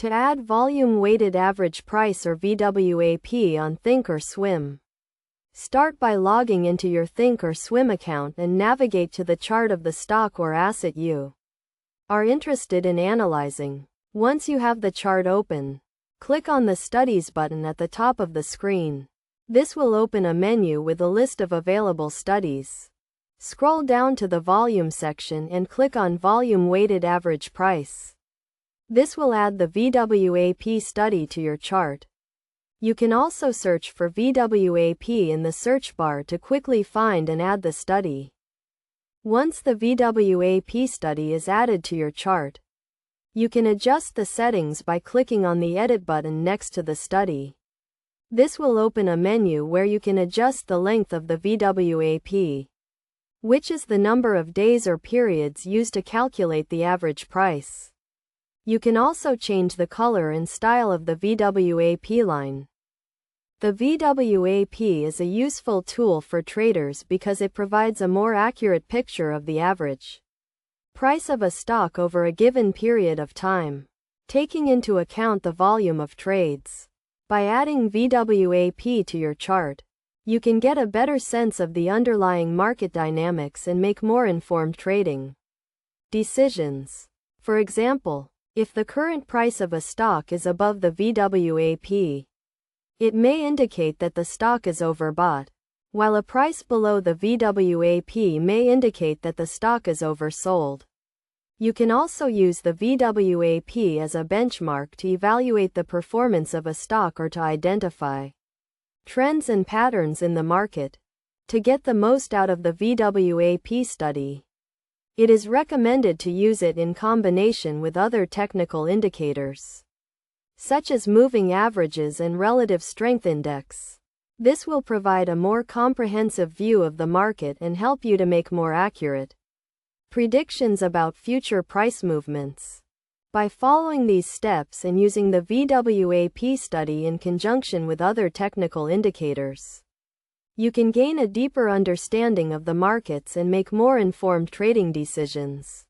To add volume weighted average price or VWAP on Thinkorswim, start by logging into your Thinkorswim account and navigate to the chart of the stock or asset you are interested in analyzing. Once you have the chart open, click on the Studies button at the top of the screen. This will open a menu with a list of available studies. Scroll down to the volume section and click on Volume Weighted Average Price. This will add the VWAP study to your chart. You can also search for VWAP in the search bar to quickly find and add the study. Once the VWAP study is added to your chart, you can adjust the settings by clicking on the Edit button next to the study. This will open a menu where you can adjust the length of the VWAP, which is the number of days or periods used to calculate the average price. You can also change the color and style of the VWAP line. The VWAP is a useful tool for traders because it provides a more accurate picture of the average price of a stock over a given period of time, taking into account the volume of trades. By adding VWAP to your chart, you can get a better sense of the underlying market dynamics and make more informed trading decisions. For example, if the current price of a stock is above the VWAP, it may indicate that the stock is overbought, while a price below the VWAP may indicate that the stock is oversold. You can also use the VWAP as a benchmark to evaluate the performance of a stock or to identify trends and patterns in the market. To get the most out of the VWAP study, it is recommended to use it in combination with other technical indicators, such as moving averages and relative strength index. This will provide a more comprehensive view of the market and help you to make more accurate predictions about future price movements. By following these steps and using the VWAP study in conjunction with other technical indicators, you can gain a deeper understanding of the markets and make more informed trading decisions.